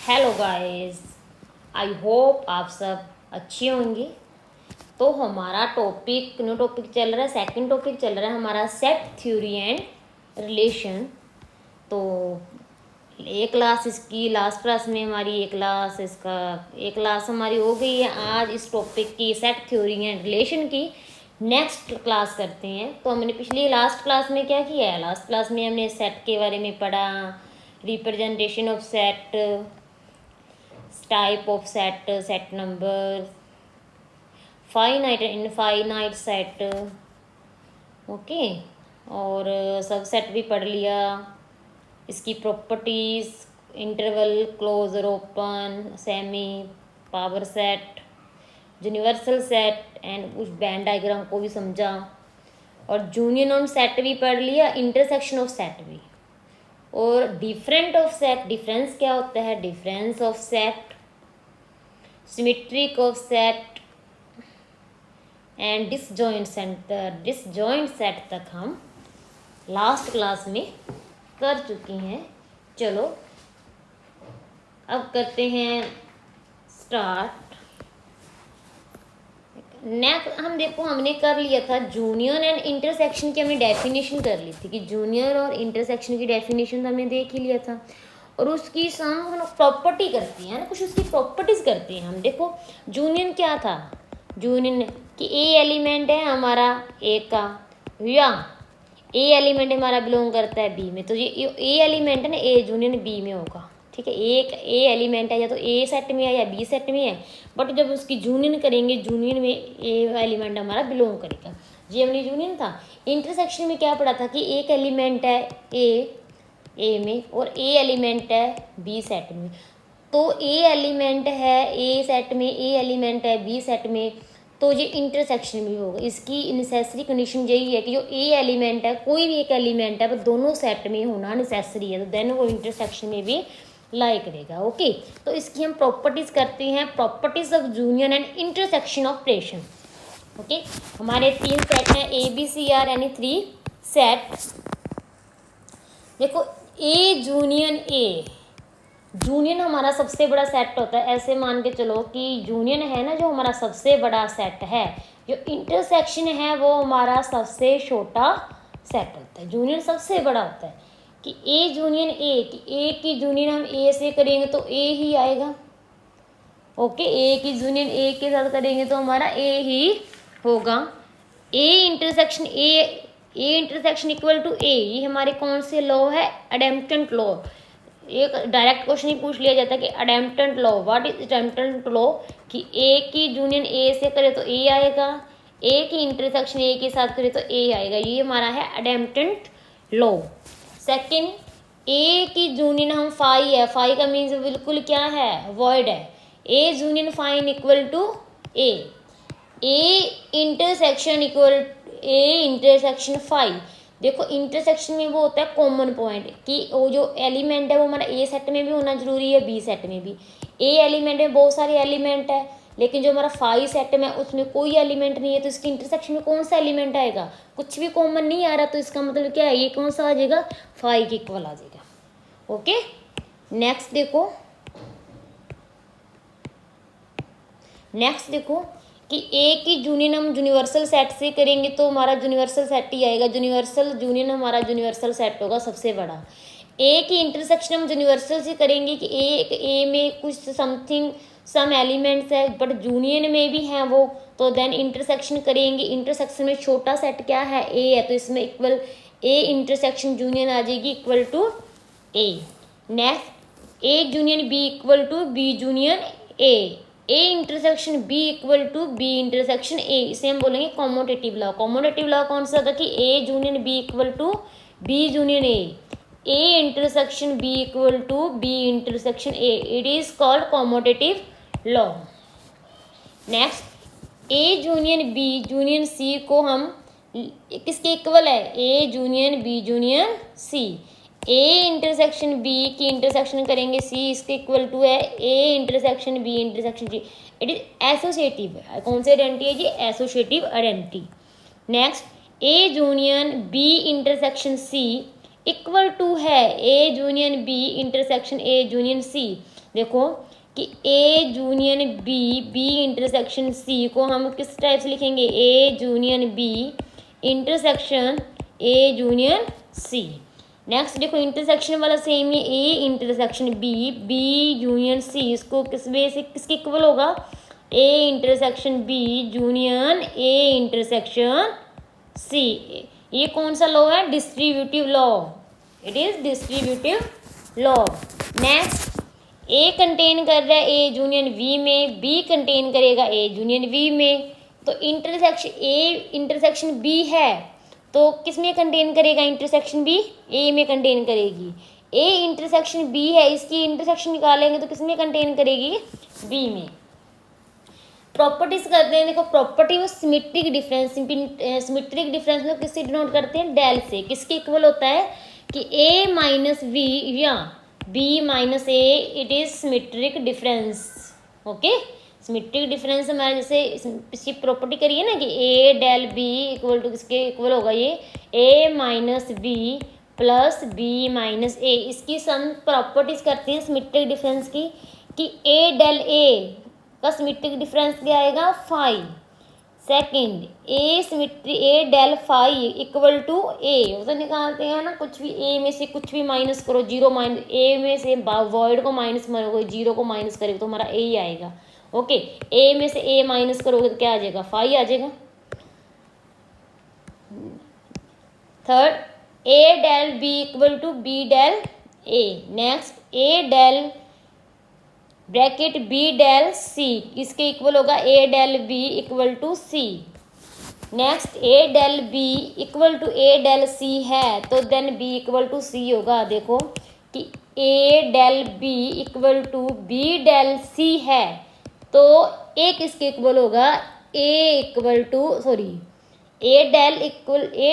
Hello guys, I hope आप सब अच्छे होंगे। तो हमारा न्यू टॉपिक चल रहा है, सेकंड टॉपिक चल रहा है हमारा सेट थ्योरी एंड रिलेशन। तो एक क्लास इसकी लास्ट क्लास में हमारी एक क्लास हमारी हो गई है। आज इस टॉपिक की सेट थ्योरी एंड रिलेशन की नेक्स्ट क्लास करते हैं। तो हमने पिछली लास्ट क्लास में क्या किया है, लास्ट क्लास में हमने सेट के बारे में पढ़ा, representation of set, type of set, set number, finite infinite set, okay. और सब सेट भी पढ़ लिया, इसकी properties, interval, closure, open, semi, power set, universal set and उस बैंड डायग्राम को भी समझा। और यूनियन ऑन सेट भी पढ़ लिया, इंटरसेक्शन ऑफ सेट भी। और डिफरेंट ऑफ सेट, डिफरेंस क्या होता है, difference of set, symmetric of set and disjoint set तक हम लास्ट क्लास में कर चुके हैं। चलो अब करते हैं स्टार्ट। नेक्स्ट हम देखो, हमने कर लिया था जूनियर एंड इंटरसेक्शन की, हमने डेफिनेशन कर ली थी कि जूनियर और इंटरसेक्शन की डेफिनेशन हमने देख ही लिया था। और उसकी हम प्रॉपर्टी करते हैं ना, कुछ उसकी प्रॉपर्टीज़ करते हैं हम। देखो जूनियन क्या था, जूनियन कि ए एलिमेंट है हमारा ए का, या ए एलिमेंट हमारा बिलोंग करता है बी में, तो ये ए एलिमेंट है ना, ए जूनियन बी में होगा, ठीक है। एक ए एलिमेंट है या तो ए सेट में है या बी सेट में है, बट जब उसकी जूनियन करेंगे, जूनियन में ए एलिमेंट हमारा बिलोंग करेगा। ये हमने जूनियन था। इंटरसेक्शन में क्या पढ़ा था कि एक एलिमेंट है ए में और ए एलिमेंट है बी सेट में। तो ए एलिमेंट है ए सेट में, ए एलिमेंट है बी सेट में, तो ये इंटरसेक्शन में होगा। इसकी नेसेसरी कंडीशन यही है कि जो ए एलिमेंट है, कोई भी एक एलिमेंट है, वो दोनों सेट में होना नेसेसरी है, तो देन वो इंटरसेक्शन में भी लाई करेगा, ओके। तो इसकी हम प्रॉपर्टीज करते हैं, properties of union and intersection of relation, okay. हमारे 3 सेट हैं, ए बी सी आर यानी 3 सेट। देखो ए जूनियन ए, जूनियन हमारा सबसे बड़ा सेट होता है। ऐसे मान के चलो कि जूनियन है ना जो हमारा सबसे बड़ा सेट है, जो इंटरसेक्शन है वो हमारा सबसे छोटा सेट होता है। जूनियन सबसे बड़ा होता है कि ए जूनियन ए, कि ए की जूनियन हम ए से करेंगे तो ए ही आएगा, ओके। ए की जूनियन ए के साथ करेंगे तो हमारा ए ही होगा। ए इंटरसेक्शन इक्वल टू ए, ये हमारे कौन से लॉ है, अडेम्प्टेंट लॉ। एक डायरेक्ट क्वेश्चन ही पूछ लिया जाता है कि अडेम्प्टेंट लॉ, व्हाट इज अडेम्प्टेंट लॉ, कि ए की यूनियन ए से करे तो ए आएगा, ए की इंटरसेक्शन ए के साथ करे तो ए आएगा, ये हमारा है अडेम्प्टेंट लॉ। सेकंड, ए की यूनियन हम फाई है, फाई का मीन्स बिल्कुल क्या है, वॉइड है। A union phi equal to A intersection phi. देखो इंटरसेक्शन में वो होता है कॉमन पॉइंट, कि वो जो एलिमेंट है वो हमारा ए सेट में भी होना जरूरी है, बी सेट में भी। ए एलिमेंट में बहुत सारे एलिमेंट है, लेकिन जो हमारा फाई सेट में उसमें कोई एलिमेंट नहीं है, तो इसकी इंटरसेक्शन में कौन सा एलिमेंट आएगा, कुछ भी कॉमन नहीं आ रहा, तो इसका मतलब क्या है, ये कौन सा आ जाएगा, फाई के इक्वल आ जाएगा, ओके। नेक्स्ट देखो कि ए की यूनियन हम यूनिवर्सल सेट से करेंगे तो हमारा यूनिवर्सल सेट ही आएगा, यूनिवर्सल यूनियन हमारा यूनिवर्सल सेट होगा सबसे बड़ा। ए की इंटरसेक्शन हम यूनिवर्सल से करेंगे कि ए में कुछ सम एलिमेंट्स है बट यूनियन में भी हैं वो, तो देन इंटरसेक्शन करेंगे। इंटरसेक्शन में छोटा सेट क्या है, ए है, तो इसमें इक्वल ए इंटरसेक्शन यूनियन आ जाएगी equal to A. Next, A union B equal to B union A intersection B equal to B intersection A, इसे हम बोलेंगे कॉमोटेटिव लॉ। कॉमोटेटिव लॉ कौन सा था कि A union B equal to B union A intersection B equal to B intersection A, it is called commutative law. Next, A union B union C को हम किसके इक्वल है, A union B union C. A intersection B की intersection करेंगे C, इसके equal to है A intersection B intersection C, it is associative. कौन सी आइडेंटिटी है जी, associative identity. Next, A union B intersection C equal to है A union B intersection A union C. देखो कि A union B, B intersection C को हम किस टाइप से लिखेंगे, A union B intersection A union C. Next देखो intersection वाला सेम ही, A intersection B, B union C, इसको किस वे से किसके इक्वल होगा, A intersection B union A intersection C. ये कौन सा लॉ है, distributive law, it is distributive law. Next A contain कर रहा है ए यूनियन वी में, बी कंटेन करेगा ए यूनियन वी में, तो इंटरसेक्शन ए इंटरसेक्शन बी है तो किस में कंटेन करेगा, इंटरसेक्शन बी ए में कंटेन करेगी। ए इंटरसेक्शन बी है, इसकी इंटरसेक्शन निकालेंगे तो किस में कंटेन करेगी, बी में। प्रॉपर्टीज करते हैं, देखो प्रॉपर्टी वो सिमेट्रिक डिफरेंस, सिमेट्रिक डिफरेंस में किससे डिनोट करते हैं, डेल से। किसके इक्वल होता है कि ए माइनस वी या B minus A, it is symmetric difference. Okay, symmetric difference हमारे जैसे इसकी प्रॉपर्टी करिए ना कि A del B equal to किसके इक्वल होगा, ये A minus B plus B minus A. इसकी सम प्रॉपर्टीज करते हैं सिमेट्रिक डिफरेंस की कि ए डेल ए का सिमेट्रिक डिफरेंस क्या आएगा, 5। Second A del phi equal to A, उसे निकालते हैं ना, कुछ भी ए में से कुछ भी माइनस करो, जीरो माइनस ए में से वॉइड को माइनस करोगे, जीरो को माइनस करेगा तो हमारा ए ही आएगा। ओके, ए में से ए माइनस करोगे तो क्या आ जाएगा, 5 आ जाएगा। Third A del B equal to B del A. Next A del bracket B del C, इसके इक्वल होगा A del B equal to C. Next A del B equal to A del C है तो then B equal to C होगा। देखो कि A del B equal to B del C है तो A किसके इक्वल होगा, A equal to sorry A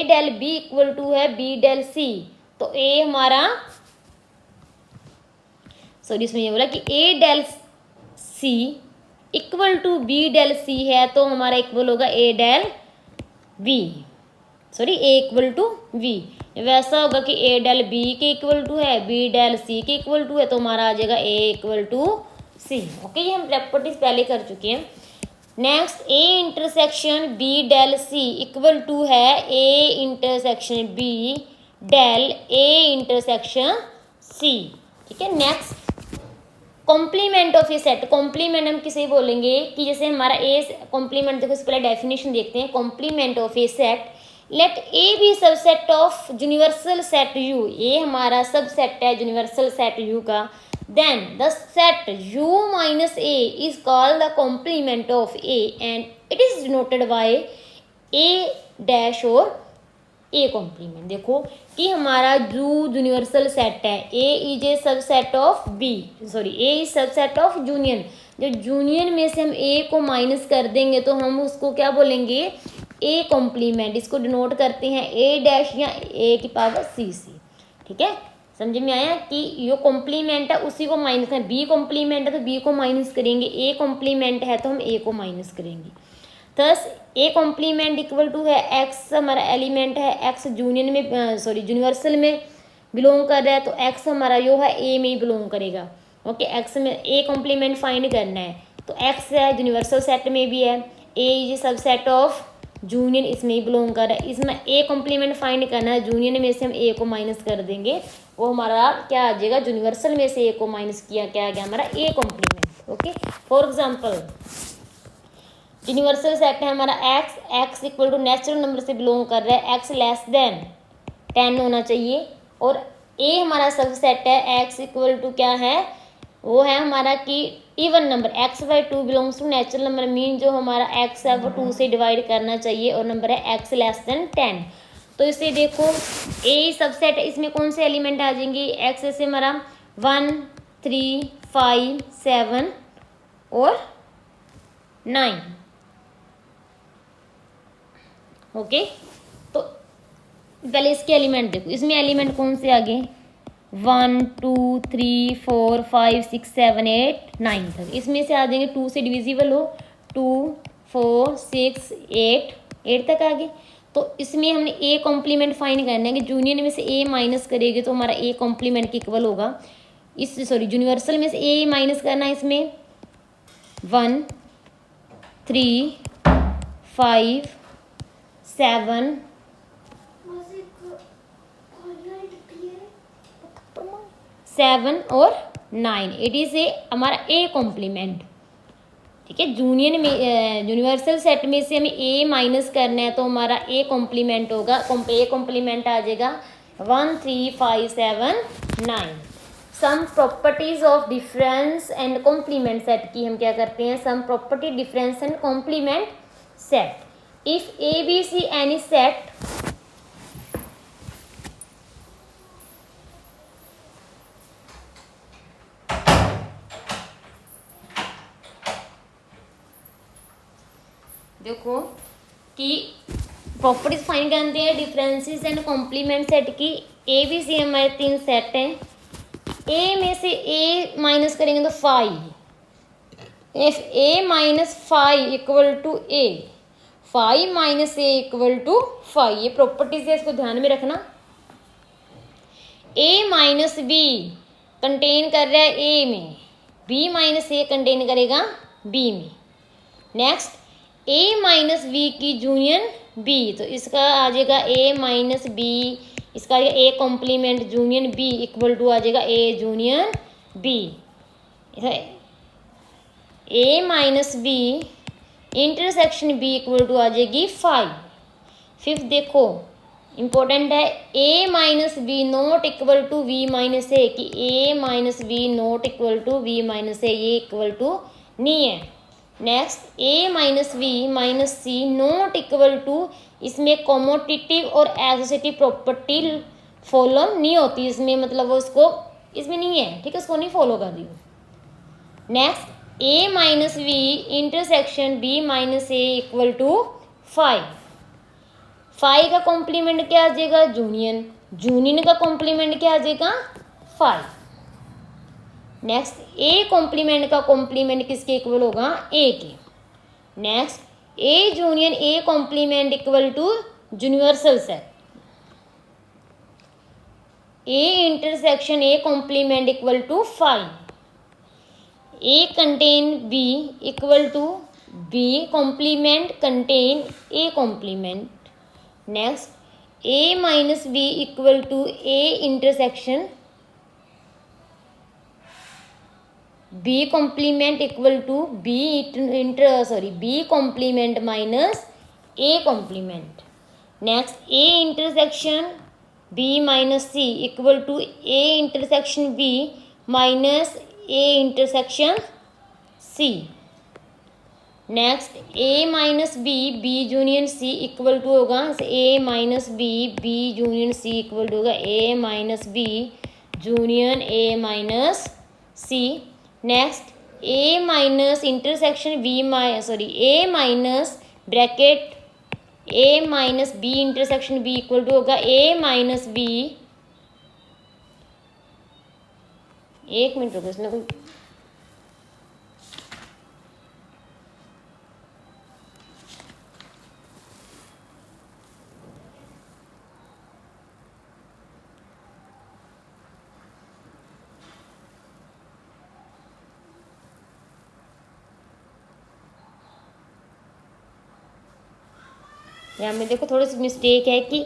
del B equal to है बी डेल सी, तो ए हमारा सॉरी इसमें ये बोला कि A del C equal to B del C है तो हमारा इक्वल होगा A del V, sorry A equal to V. वैसा होगा कि ए डेल बी के इक्वल टू है, बी डेल सी के इक्वल टू है तो हमारा आ जाएगा A equal to C. Okay, ये हम प्रॉपर्टीज पहले कर चुके हैं। Next A intersection B del C equal to है A intersection B del A intersection C. ठीक है, next complement of a set. Complement हम किसे बोलेंगे कि जैसे हमारा ए कॉम्प्लीमेंट, देखो इससे पहले डेफिनेशन देखते हैं। Complement of a set, let A be subset of universal set U. A हमारा सबसेट है यूनिवर्सल सेट यू का, then the set u minus A is called the complement of A and it is denoted by A dash और A complement. देखो कि हमारा जो universal set है, A is a subset of B, sorry A is subset of union. जो union में से हम ए को माइनस कर देंगे तो हम उसको क्या बोलेंगे, ए कॉम्प्लीमेंट। इसको डिनोट करते हैं ए डैश या ए की पावर सी से। ठीक है, समझ में आया कि ये कॉम्प्लीमेंट है उसी को माइनस करें, बी कॉम्प्लीमेंट है तो बी को माइनस करेंगे, ए कॉम्प्लीमेंट है तो हम ए को माइनस करेंगे। Thus A complement equal to है एक्स, हमारा एलिमेंट है एक्स यूनियन में सॉरी यूनिवर्सल में बिलोंग कर रहा है तो एक्स हमारा यो है ए में ही बिलोंग करेगा। ओके, एक्स में ए कॉम्प्लीमेंट फाइंड करना है तो एक्स है यूनिवर्सल सेट में भी है, ए इज सब सेट ऑफ यूनियन इसमें ही बिलोंग कर रहा है। इसमें ए कॉम्प्लीमेंट फाइंड करना है, यूनियन में से हम ए को माइनस कर देंगे, वो हमारा क्या आ जाएगा, यूनिवर्सल में से ए को माइनस किया क्या आ गया हमारा A complement. Okay, for example universal set है हमारा X, X equal to natural number से बिलोंग कर रहा है, एक्स लेस देन 10 होना चाहिए। और ए हमारा सब सेट है, एक्स इक्वल टू क्या है, वो है हमारा कि even number, X by 2 belongs to natural number, mean जो हमारा एक्स है वो 2 से डिवाइड करना चाहिए और नंबर है एक्स लेस देन 10। तो इसे देखो ए सबसेट है, इसमें कौन से एलिमेंट आ जाएंगे, एक्स से हमारा 1 3 5 7 और 9। ओके, तो पहले इसके एलिमेंट देखो, इसमें एलिमेंट कौन से आ गए, 1 2 3 4 5 6 7 8 9 तक। इसमें से आ जाएंगे 2 से डिविजिबल हो, 2 4 6 8 8 तक आ गए। तो इसमें हमने ए कॉम्प्लीमेंट फाइंड करना है कि यूनियन में से ए माइनस करेगी तो हमारा ए कॉम्प्लीमेंट के इक्वल होगा। इस यूनिवर्सल में से ए माइनस करना है इसमें 1 3 5 7 7 और 9, इट इज ए हमारा ए कॉम्प्लीमेंट। ठीक है, यूनियन में यूनिवर्सल सेट में से हमें ए माइनस करना है तो हमारा ए कॉम्प्लीमेंट होगा, ए कॉम्प्लीमेंट आ जाएगा 1 3 5 7 9। Some properties of difference and complement set की हम क्या करते हैं, some property difference and complement set. If A B C any set देखो कि प्रॉपर्टीज फाइंड करते हैं डिफरेंसेस एंड कॉम्प्लीमेंट सेट की। ए बी सी हमारे 3 सेट हैं, ए में से ए माइनस करेंगे तो 5, if A minus 5 equal to A, 5 minus A equal to 5, ये प्रॉपर्टीज है, इसको ध्यान में रखना। ए माइनस बी कंटेन कर रहा है ए में, बी माइनस ए कंटेन करेगा बी में। नेक्स्ट ए माइनस बी की यूनियन बी, तो इसका आ जाएगा ए माइनस बी, इसका A complement union B equal to आ जाएगा A union B. A minus B intersection B equal to आ जाएगी 5। फिफ्थ देखो इंपॉर्टेंट है, A minus B not equal to V minus A, कि A minus B not equal to V minus ए, ये equal to नहीं है। Next A minus B minus C not equal to, इसमें commutative और associative property follow नहीं होती, इसमें मतलब वो उसको इसमें नहीं है, ठीक है, उसको नहीं फॉलो कर रही हूँ। Next A minus B intersection B minus A equal to 5, 5 का कॉम्प्लीमेंट क्या आ जाएगा यूनियन, यूनियन का कॉम्प्लीमेंट क्या आ जाएगा 5। नेक्स्ट ए कॉम्प्लीमेंट का कॉम्प्लीमेंट किसके इक्वल होगा ए के। Next A union A complement equal to universal set, A intersection A complement equal to 5, A contain B equal to B complement contain A complement. Next A minus B equal to A intersection B complement equal to B B complement minus A complement. Next A intersection B minus C equal to A intersection B minus A intersection C. Next A minus B B union C equal to होगा A minus B B union C equal to होगा A minus B union A minus C. Next A minus intersection B A minus bracket A minus B intersection B equal to होगा A minus B, एक minute रुको इसमें कोई यहाँ में देखो थोड़ी सी मिस्टेक है कि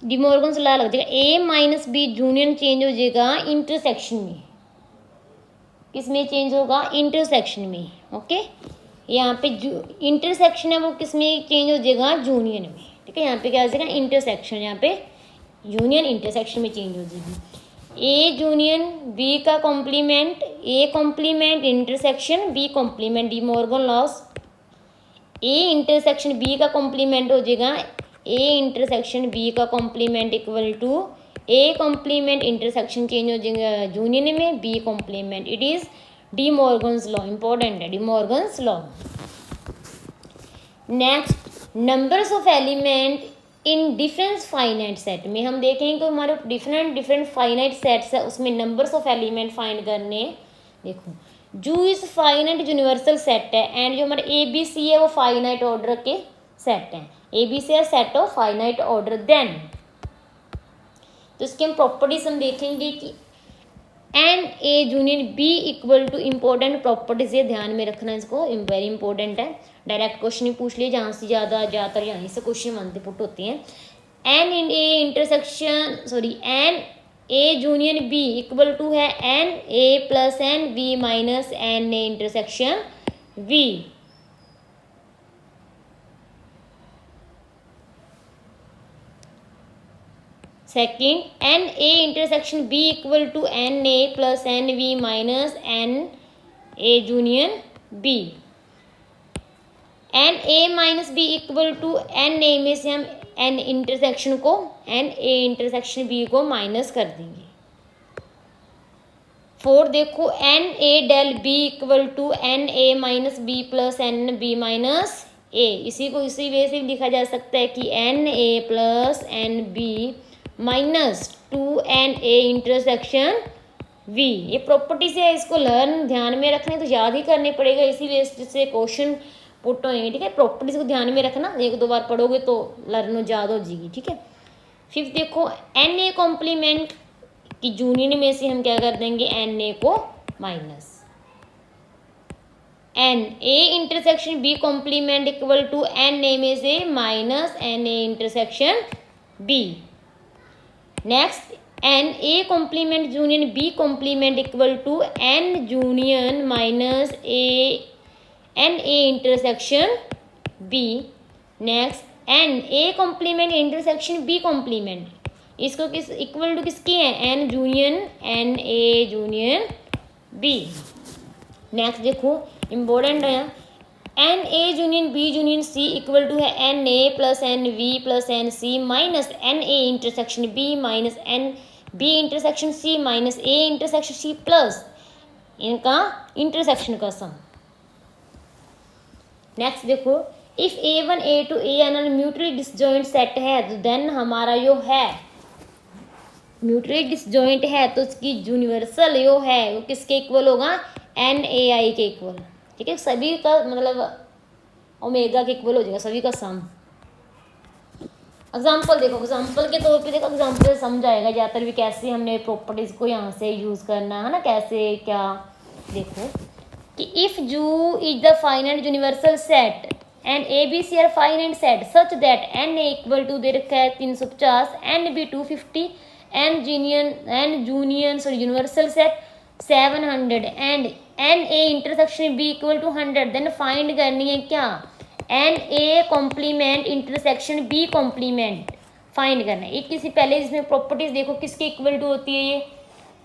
डिमॉर्गन्स लॉ लग जाएगा, A minus B union change हो जाएगा इंटरसेक्शन में, किसमें चेंज होगा इंटरसेक्शन में। ओके, यहाँ पे इंटरसेक्शन है वो किसमें चेंज हो जाएगा यूनियन में, ठीक है, यहाँ पे क्या हो जाएगा इंटरसेक्शन, यहाँ पे यूनियन इंटरसेक्शन में चेंज हो जाएगी। ए यूनियन बी का complement A complement intersection B complement, De Morgan laws A intersection B का कॉम्प्लीमेंट हो जाएगा ए इंटरसेक्शन बी का complement equal to A complement intersection change हो जाएगा यूनियन में B complement. It is De Morgan's law, important है De Morgan's law. Next numbers of element in different finite set में हम देखेंगे कि हमारे डिफरेंट फाइनाइट सेट्स है, उसमें नंबर्स ऑफ एलिमेंट फाइंड करने। देखो जो इस फाइनाइट यूनिवर्सल सेट है एंड जो हमारे ए बी सी है वो फाइनाइट ऑर्डर के सेट हैं, A B C are set of finite order. Then तो इसके हम प्रॉपर्टीज हम देखेंगे कि N A union B equal to important properties, ये ध्यान में रखना, इसको वेरी इंपॉर्टेंट है। डायरेक्ट क्वेश्चन ही पूछ लिए, जहाँ से ज़्यादातर यहाँ से क्वेश्चन बनते पुट होते हैं। N in A intersection N A union B equal to है N A plus N B minus N A intersection V. Second, N A intersection B equal to N A plus N V minus N A union B. N A minus B equal to N A में से हम N intersection को N A intersection B को minus कर देंगे। Four देखो, N A del B equal to N A minus B plus N B minus A. इसी को इसी वे से लिखा जा सकता है कि N A plus N B minus two N A intersection B. ये प्रॉपर्टीज है, इसको लर्न ध्यान में रखने तो याद ही करने पड़ेगा, इसी वे से क्वेश्चन पुट होंगे। ठीक है, प्रॉपर्टीज को ध्यान में रखना, एक दो बार पढ़ोगे तो लर्न याद हो जाएगी। ठीक है, फिफ्थ देखो, एन ए कॉम्प्लीमेंट की यूनियन में से हम क्या कर देंगे, एन ए को minus N A intersection B complement equal to N A में से minus N A intersection B. Next, N A complement union B complement equal to N union minus N A intersection B. Next, N A complement intersection B complement, इसको किस equal to किसकी है, N union N A union B. Next देखो important है, N A union B union C equal to है N A plus N V plus N C minus N A intersection B minus N B intersection C minus A intersection C plus इनका intersection का sum. Next देखो, if A one A to A N mutually disjoint set है तो then हमारा यो है mutually disjoint है तो उसकी यूनिवर्सल यो है वो किसके इक्वल होगा, एन ए आई के इक्वल। ठीक है, सभी का मतलब ओमेगा के इक्वल हो जाएगा, सभी का सम। एग्जाम्पल देखो, एग्जाम्पल के तौर पे देखो, एग्जाम्पल से समझ आएगा ज़्यादातर भी कैसे हमने प्रॉपर्टीज को यहाँ से यूज़ करना है ना, कैसे क्या। देखो कि if U is the finite universal set and A B C are finite set such that N A equal to दे रखा है 350, N B 250, N union universal set 700 and N A intersection B equal to 100, then find करनी है क्या, N A complement intersection B complement find करना है। एक किसी पहले इसमें प्रॉपर्टीज देखो किसके इक्वल टू होती है, ये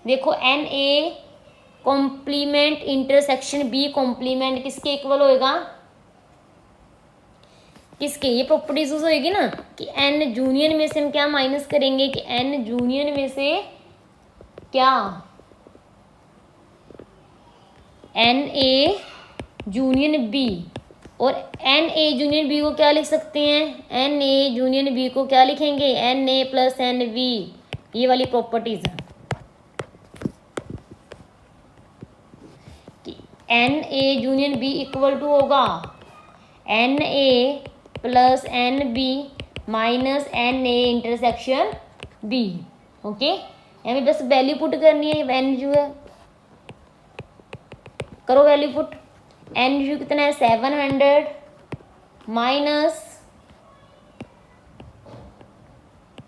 देखो N A complement intersection B complement किसके इक्वल होएगा, किसके, ये प्रॉपर्टीज यूज होएगी ना कि एन यूनियन में से हम क्या माइनस करेंगे कि एन यूनियन में से क्या, एन ए यूनियन बी, और एन ए यूनियन बी को क्या लिख सकते हैं, एन ए यूनियन बी को क्या लिखेंगे, N A plus N B. ये वाली प्रॉपर्टीज है कि N A union B equal to होगा N A plus N B minus N A intersection B. Okay, हमें बस वैल्यू पुट करनी है, एन जो है करो वैल्यू पुट, एन यू कितना है 700 माइनस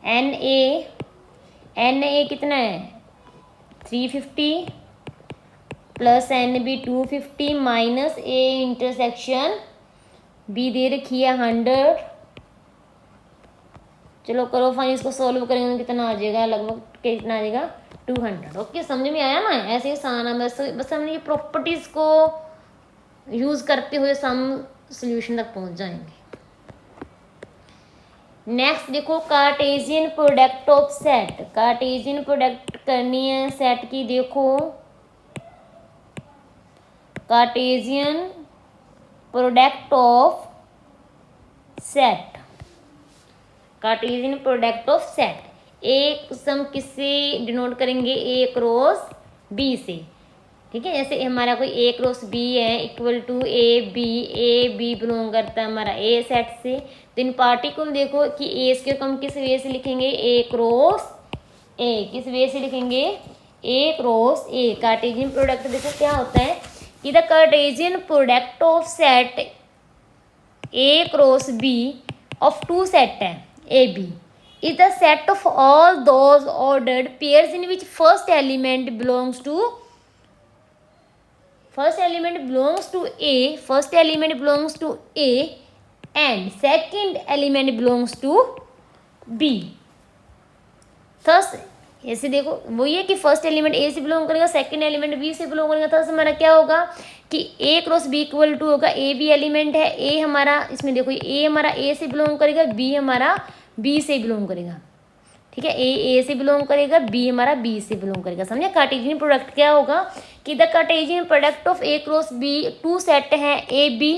एन ए कितना है 350 plus N B 250 minus A intersection B दे रखी है 100। चलो करो फाइन, इसको सॉल्व करेंगे तो कितना आ जाएगा, लगभग कितना आ जाएगा 200। ओके, समझ में आया ना, ऐसे ही आसान है, बस हमने ये प्रॉपर्टीज को यूज करते हुए सम सॉल्यूशन तक पहुंच जाएंगे। नेक्स्ट देखो, Cartesian product of set, Cartesian product करनी है सेट की। देखो Cartesian product of set, Cartesian product of set, एक सम किससे डिनोट करेंगे, ए क्रॉस बी से। ठीक है, जैसे हमारा कोई ए क्रॉस बी है equal to A B belong करता है हमारा ए सेट से। तो इन पार्टिकल देखो कि ए स्क्वायर को हम किस वे से लिखेंगे, ए क्रॉस ए, किस वे से लिखेंगे, A cross A. Cartesian product देखो क्या होता है कि the Cartesian product of set A cross B of two set है A B is the set of all those ordered pairs in which first element belongs to A and second element belongs to B। Thus ऐसे देखो वही है कि first element A से belong करेगा, second element B से belong करेगा। थर्स हमारा क्या होगा कि A cross B equal to होगा, ए बी एलिमेंट है, ए हमारा इसमें देखो ए हमारा ए से बिलोंग करेगा, बी हमारा बी से बिलोंग करेगा। ठीक है, ए से बिलोंग करेगा, बी हमारा बी से बिलोंग करेगा। समझे, कार्टेशियन प्रोडक्ट क्या होगा कि the Cartesian product of A cross B two set है A B,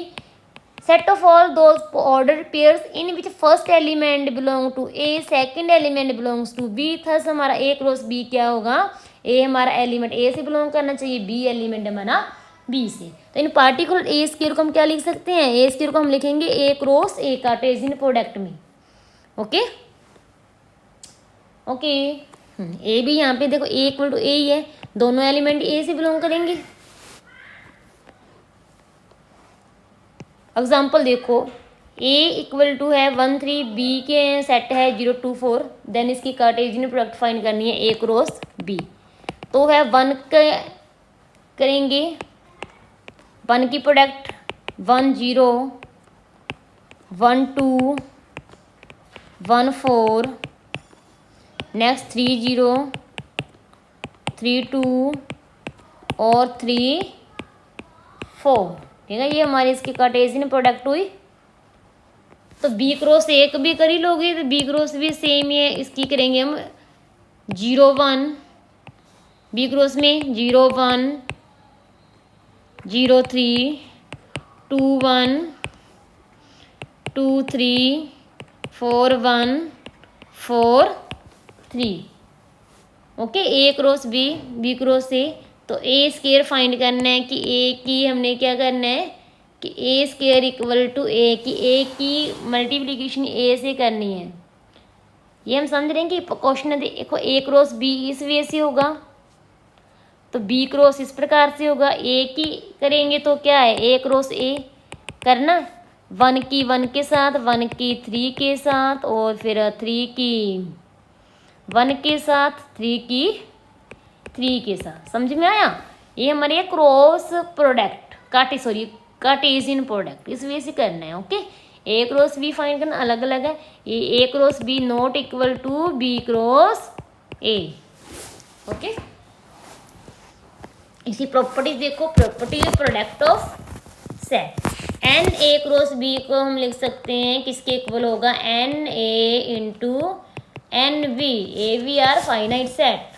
set of all those order pairs in which first element belong to A, second element belongs to B. Thus हमारा A cross B क्या होगा, ए हमारा element A से belong करना चाहिए, B element हमारा B से। तो इन पार्टिकुलर ए स्क्वायर को हम क्या लिख सकते हैं, ए स्क्वायर को हम लिखेंगे A cross A Cartesian product में। ओके ओके ए भी यहाँ पे देखो ए इक्वल टू ए ही है, दोनों एलिमेंट ए से बिलोंग करेंगे। एग्जाम्पल देखो ए इक्वल टू है 1 3, बी के सेट है 0 2 4, देन इसकी कार्टेशियन प्रोडक्ट फाइंड करनी है ए क्रॉस बी। तो है 1 करेंगे, 1 की प्रोडक्ट 1 0 1 2 1 4, नेक्स्ट 3 0 3 2 और 3 4। ठीक है, ये हमारी इसकी कार्टेशियन प्रोडक्ट हुई। तो बी क्रॉस एक भी कर ही लोगे तो बी क्रॉस भी सेम ही है, इसकी करेंगे हम 0 1, बी क्रॉस में 0 1 0 3 2 1 2 3 4 1 4 3। Okay, A cross B, B cross A. तो ए स्क्वायर फाइंड करना है कि ए की हमने क्या करना है कि ए स्क्वायर इक्वल टू ए की मल्टीप्लिकेशन ए से करनी है। ये हम समझ रहे हैं कि क्वेश्चन देखो ए क्रॉस बी इस वे से होगा, तो बी क्रॉस इस प्रकार से होगा। ए की करेंगे तो क्या है ए क्रॉस ए करना, 1 की 1 के साथ, 1 की 3 के साथ, और फिर 3 की 1 के साथ, 3 की 3 के साथ। समझ में आया, ये हमारे क्रॉस प्रोडक्ट कार्टेशियन प्रोडक्ट इस वे से करना है। Okay, A cross B find करना अलग अलग है, ये A cross B not equal to B cross A. Okay, इसी प्रॉपर्टीज देखो, property product of set N A cross B को हम लिख सकते हैं किसके इक्वल होगा, N A into N B, A B are finite set.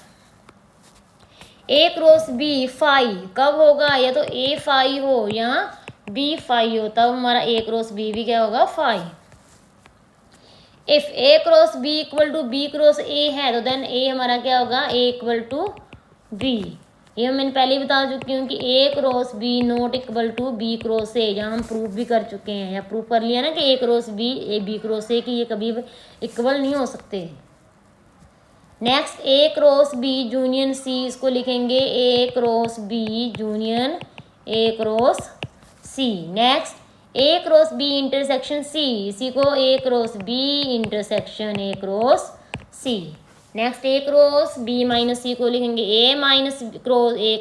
A cross B phi कब होगा, या तो ए फाई हो या बी फाई हो, तब हमारा ए क्रॉस बी भी क्या होगा, phi. If A cross B equal to B cross A है तो देन ए हमारा क्या होगा, ए इक्वल टू बी। ये मैंने पहले ही बता चुकी हूँ कि A cross B not equal to B cross A, यहाँ हम प्रूफ भी कर चुके हैं, या प्रूफ कर लिया ना कि A cross B cross A की ये कभी इक्वल नहीं हो सकते। Next A cross B union C, इसको लिखेंगे A cross B union A cross C. Next A cross B intersection C, इसी को A cross B intersection A cross C. Next A cross B minus C को लिखेंगे A minus A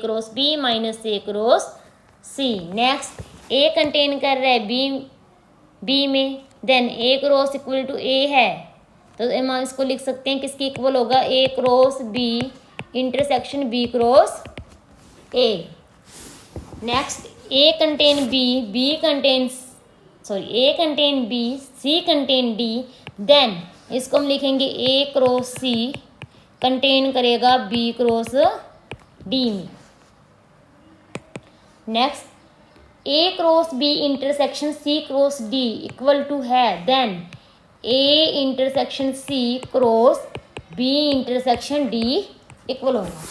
cross B minus A cross C. Next A contain कर रहा है B में, then A cross equal to A है, तो हम इसको लिख सकते हैं किसके इक्वल होगा, A cross B intersection B cross A. Next A contain B contain B, C contain D, then इसको हम लिखेंगे ए क्रॉस सी कंटेन करेगा बी क्रॉस डी में। Next A cross B intersection C cross D equal to है, then A intersection C cross B intersection D equal होगा।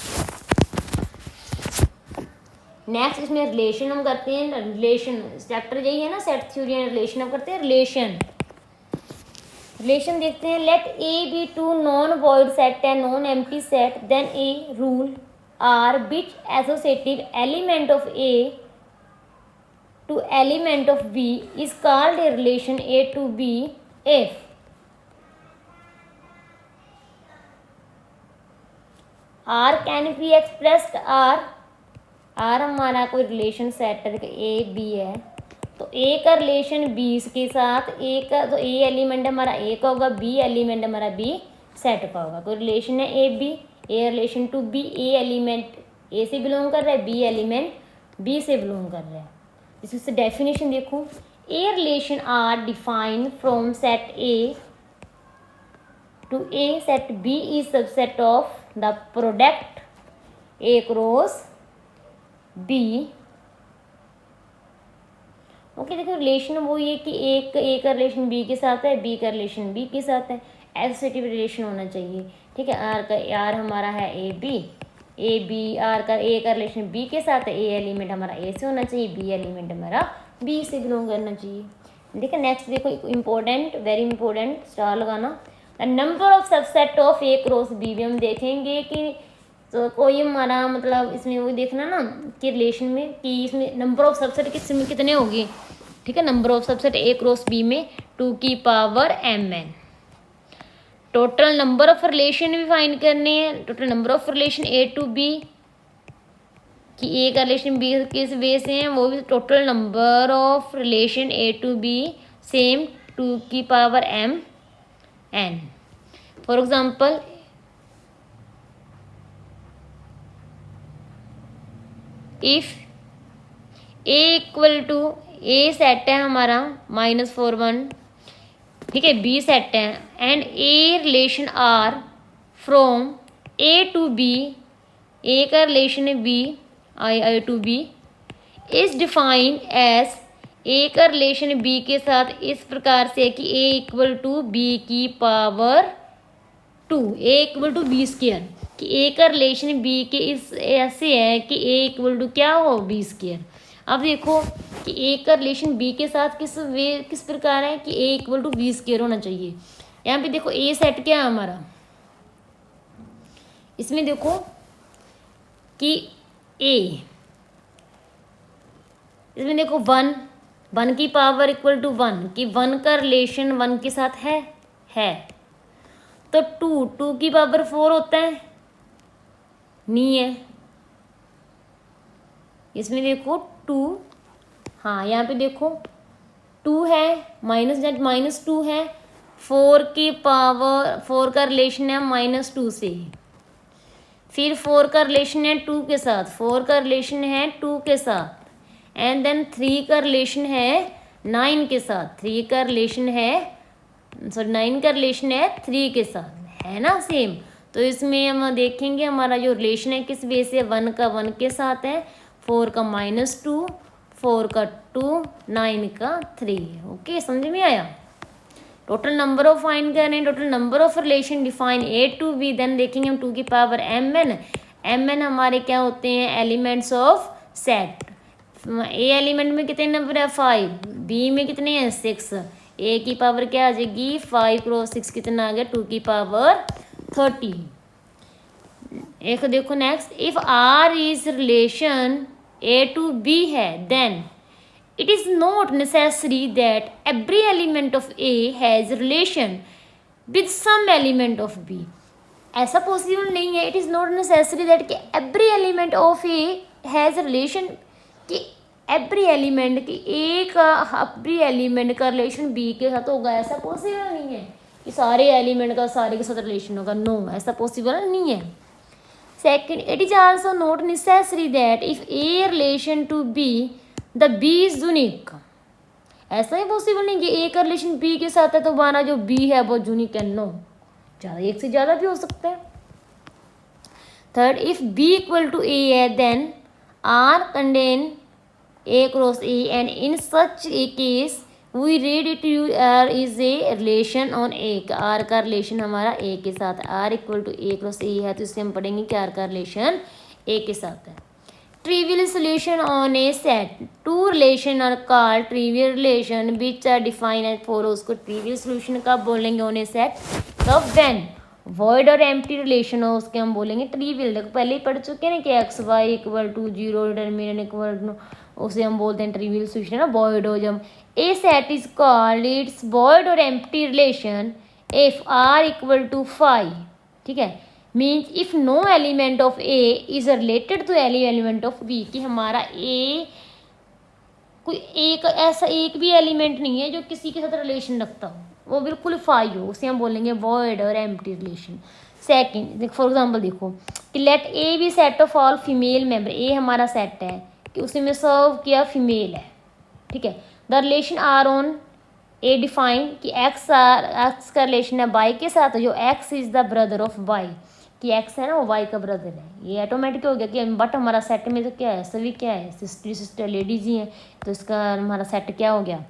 Next इसमें relation हम करते हैं, रिलेशन चैप्टर यही है ना, सेट थ्योरी एंड रिलेशन। हम करते हैं रिलेशन। रिलेशन देखते हैं, let A B two non void set and non empty set, then A rule R which associative element of A to element of B is called a relation A to B if R can be expressed R हमारा कोई relation set है, देखो ए B है, तो ए का relation B के साथ, ए का तो ए एलिमेंट हमारा ए का होगा, बी एलिमेंट हमारा बी सेट का होगा। कोई रिलेशन है A B, a relation to B, a element A से बिलोंग कर रहा है, बी एलिमेंट बी से बिलोंग कर रहा है। इससे डेफिनेशन देखो, a relation R defined from set A to A set B is subset of the product A cross B. Okay, देखो रिलेशन वो ये कि एक ए का रिलेशन बी के साथ है, बी का रिलेशन बी के साथ है, एसोसिएटिव रिलेशन होना चाहिए। ठीक है, आर हमारा है ए बी, आर का ए का रिलेशन बी के साथ है, ए एलिमेंट हमारा ए से होना चाहिए, बी एलिमेंट हमारा बी से बिलोंग करना चाहिए। ठीक है, नेक्स्ट देखो इंपॉर्टेंट, वेरी इंपॉर्टेंट, स्टार लगाना। The number of subset of A cross B भी हम देखेंगे कि तो कोई हमारा मतलब इसमें वो देखना ना कि रिलेशन में कि इसमें नंबर ऑफ सबसेट किसमें कितने होंगे। ठीक है, number of subset A cross B में 2 की power mn। Total number of relation भी फाइंड करने हैं, total number of relation A to B कि ए का रिलेशन बी किस वे से है, वो भी total number of relation A to B same 2 की power mn। For example if A equal to A set है हमारा -4 1, ठीक है, बी सेट है, and A relation R from A to B, A का रिलेशन है B I to B, is defined as A का relation B के साथ इस प्रकार से कि ए इक्वल टू बी की power 2, A equal to B square, कि ए का रिलेशन बी के इस ऐसे है कि ए इक्वल टू क्या हो बी स्क्वायर। अब देखो कि ए का रिलेशन बी के साथ किस प्रकार है कि A equal to B square होना चाहिए। यहाँ पे देखो ए सेट क्या है हमारा, इसमें देखो कि ए, इसमें देखो 1 की पावर इक्वल टू 1 कि 1 का रिलेशन 1 के साथ है तो 2 की पावर 4 होता है, नहीं है। इसमें देखो 2, हाँ यहाँ पे देखो 2 है, -2 है, 4 की पावर 4 का रिलेशन है -2 से, फिर 4 का रिलेशन है 2 के साथ, 4 का रिलेशन है 2 के साथ, एंड देन 3 का रिलेशन है 9 के साथ, 3 का रिलेशन है 9 का रिलेशन है 3 के साथ, है ना सेम। तो इसमें हम देखेंगे हमारा जो रिलेशन है किस वे से, 1 का 1 के साथ है, 4 का -2, 4 का 2, 9 का 3। ओके, समझ में आया। टोटल नंबर ऑफ फाइंड कर रहे हैं, total number of relation define A to B, then देखेंगे हम 2 की पावर mn हमारे क्या होते हैं, elements of set. A element में कितने नंबर है 5, बी में कितने हैं 6, ए की पावर क्या आ जाएगी 5 क्रॉस 6 कितना आ गया 2 की पावर 30। एक देखो next, if R is relation A to B है, then it is not necessary that every element of A has relation with some element of B. ऐसा पॉसिबल नहीं है, it is not necessary that कि every element of A has relation, कि every element की A का every element का relation B के साथ होगा, ऐसा पॉसिबल नहीं है कि सारे एलिमेंट का सारे के साथ रिलेशन होगा, नो ऐसा पॉसिबल नहीं है। Second, it is also not necessary that if A relation to B the B is unique. ऐसा ही पॉसिबल नहीं कि ए का रिलेशन बी के साथ है तो हमारा जो बी है वो यूनिक है, नो, ज़्यादा एक से ज़्यादा भी हो सकता है। Third, if B equal to A है then R contain A cross A, and in such a case we read it you R is a relation on A, R का रिलेशन हमारा ए के साथ, R equal to A cross A है तो इससे हम पढ़ेंगे कि आर का रिलेशन ए के साथ है। trivial solution on a set. Two relation are called trivial relation which are defined as follows. उसको trivial solution कब बोलेंगे on a set? कब? when void और empty relation हो उसके हम बोलेंगे trivial। देखो पहले ही पढ़ चुके हैं ना कि x y equal to 0 determinant equal to, उसे हम बोलते हैं trivial solution ना, void हो जब। A set is called its void or empty relation if r equal to 5, ठीक है, means if no element of A is related to any element of B, कि हमारा ए कोई एक ऐसा एक भी एलिमेंट नहीं है जो किसी के साथ रिलेशन रखता हो, वो बिल्कुल फाई हो, उसे हम बोलेंगे वॉइड और empty relation. Second for example देखो कि let A B set of all female member, A हमारा सेट है कि उसी में सर्व किया फीमेल है, ठीक है। The relation R on A define कि एक्स का रिलेशन है वाई के साथ, जो X is the brother of Y, कि एक्स है ना वो वाई का ब्रदर है, ये ऑटोमेटिक हो गया कि बट हमारा सेट में तो क्या है, सभी क्या है, सिस्टर लेडीज ही हैं, तो इसका हमारा सेट क्या हो गया,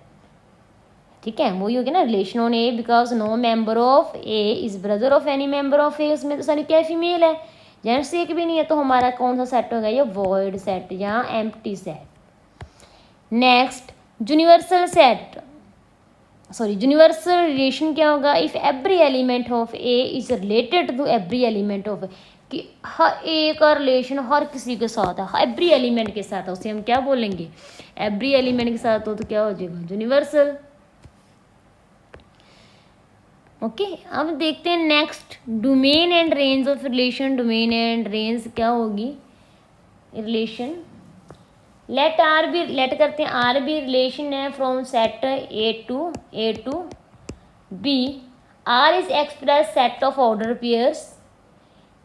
ठीक है, वही हो गया ना relation on A because no member of A is brother of any member of A, उसमें तो सारी क्या है, फीमेल है, जेंट्स एक भी नहीं है, तो हमारा कौन सा सेट हो गया, ये वॉइड सेट या empty set. Next universal set, sorry universal relation क्या होगा, if every element of A is related to every element of, कि हर ए का रिलेशन हर किसी के साथ है, एवरी एलिमेंट के साथ है, उसे हम क्या बोलेंगे, एवरी एलिमेंट के साथ हो तो क्या हो जाएगा, यूनिवर्सल। ओके अब देखते हैं next domain and range of relation. Domain and range क्या होगी, relation let R be, let करते हैं आर बी रिलेशन है from set A to B, R is express set of order pairs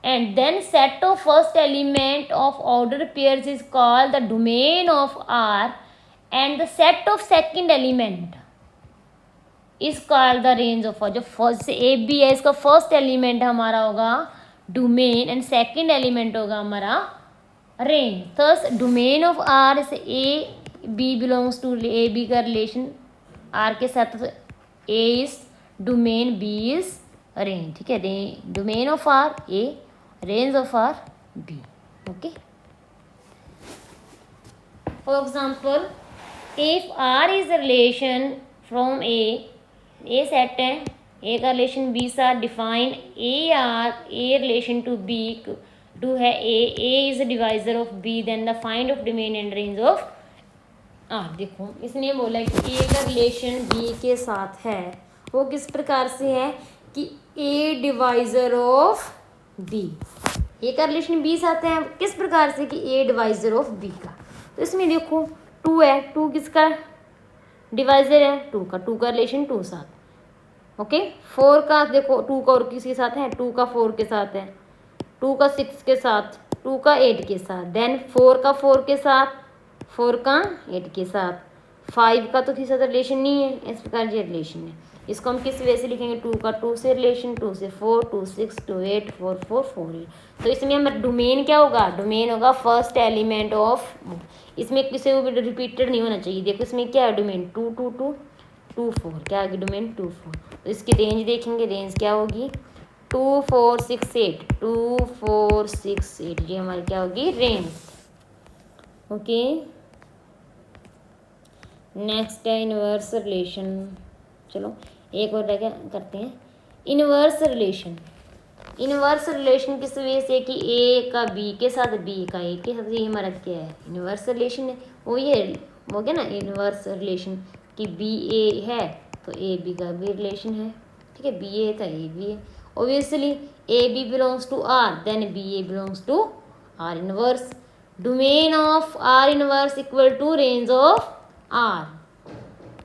and then set of first element of order pairs is called the domain of R and the set of second element is called the range of R. जो first A B है इसका first element हमारा होगा domain and second element होगा हमारा range. Thus domain of R is A B belongs to A B का relation R के साथ, A is domain B is range, ठीक है, domain of R A range of R B. Okay for example if R is relation from A set है, A का relation B साथ define A R A relation to B to है A is divisor of B, then the find of domain and range of R. देखो इसने बोला कि A का relation B के साथ है, वो किस प्रकार से है कि ए डिवाइजर ऑफ बी, ए का रिलेशन बी साथ है किस प्रकार से कि ए डिवाइजर ऑफ बी का। तो इसमें देखो टू है, टू किसका डिवाइजर है, टू का रिलेशन टू साथ। ओके फोर का देखो टू का और किसके साथ है, टू का फोर के साथ है, टू का सिक्स के साथ, टू का एट के साथ, देन फोर का फोर के साथ, फोर का एट के साथ, फाइव का तो किसी साथ रिलेशन नहीं है, इस प्रकार ये रिलेशन है। इसको हम किस वे से लिखेंगे, टू का टू से रिलेशन, टू से four, two six, two eight, four four, four eight. तो इसमें हमारा डोमेन क्या होगा, डोमेन होगा फर्स्ट एलिमेंट ऑफ, इसमें किसी को भी रिपीटेड नहीं होना चाहिए। देखो इसमें क्या है domain two two two two four, क्या आगे डोमेन टू फोर। तो इसकी रेंज देखेंगे, रेंज क्या होगी 2 4 6 8, 2 4 6 8, ये हमारी क्या होगी रेंज। ओके नेक्स्ट है इनवर्स रिलेशन। चलो एक और क्या करते हैं, इनवर्स रिलेशन। इनवर्स रिलेशन किस वजह से कि ए का बी के साथ, बी का ए के साथ, ये हमारा क्या है इनवर्स रिलेशन है। वो ये हो गया ना इनवर्स रिलेशन कि बी ए है तो ए बी का भी रिलेशन है, ठीक है, बी ए तो ए बी है। Obviously, AB belongs to R, then BA belongs to R inverse. Domain of R inverse equal to range of R.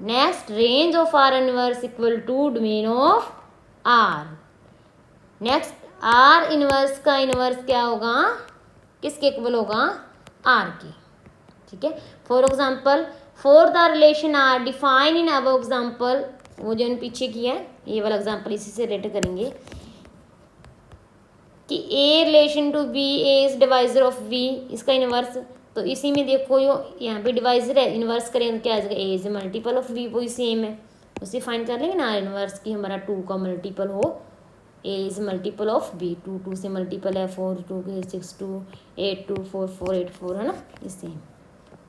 Next, range of R inverse equal to domain of R. Next, R inverse का inverse क्या होगा, किसके equal होगा, R के, ठीक है। For example, for the relation R define in above example, वो जो पीछे किया है ये वाला एग्जाम्पल इसी से रिलेट करेंगे कि A relation to B, A is divisor of B, इसका इनवर्स। तो इसी में देखो यो यहाँ पे डिवाइजर है, इनवर्स करें तो क्या आ जाएगा, ए इज मल्टीपल ऑफ बी, वही सेम है, उसे फाइंड कर लेंगे ना इनवर्स की हमारा टू का मल्टीपल हो A is multiple of B, 2 2 से मल्टीपल है, 4 2 के 6 2, 8 2 4 4 8 4 है ना, इससे।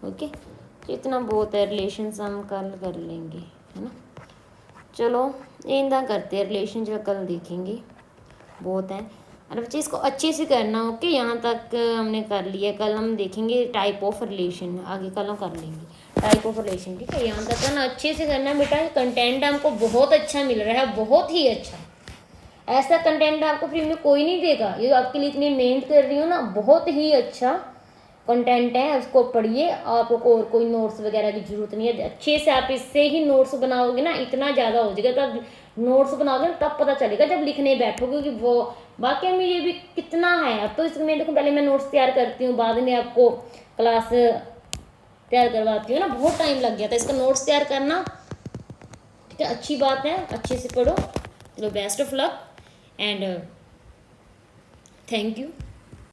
ओके, तो इतना बहुत है, रिलेशन हम कल कर लेंगे, है ना। चलो इंदा करते हैं रिलेशन, जो कल देखेंगे, बहुत है। और बच्चे इसको अच्छे से करना। ओके, यहाँ तक हमने कर लिया, कल हम देखेंगे टाइप ऑफ रिलेशन, आगे कल हम कर लेंगे टाइप ऑफ रिलेशन। ठीक है, यहाँ तक ना अच्छे से करना बेटा। कंटेंट हमको बहुत अच्छा मिल रहा है, बहुत ही अच्छा। ऐसा कंटेंट आपको फ्री में कोई नहीं देगा, ये आपके लिए इतनी मेहनत कर रही हो ना, बहुत ही अच्छा कंटेंट है, उसको पढ़िए। आपको और कोई नोट्स वगैरह की जरूरत नहीं है, अच्छे से आप इससे ही नोट्स बनाओगे ना, इतना ज़्यादा हो जाएगा। तब नोट्स बनाओगे ना, तब पता चलेगा जब लिखने बैठोगे कि वो वाकई में ये भी कितना है। अब तो इसमें देखो, पहले मैं नोट्स तैयार करती हूँ, बाद में आपको क्लास तैयार करवाती हूँ ना, बहुत टाइम लग गया था इसका नोट्स तैयार करना। ठीक है, अच्छी बात है, अच्छे से पढ़ो। चलो, best of luck and thank you.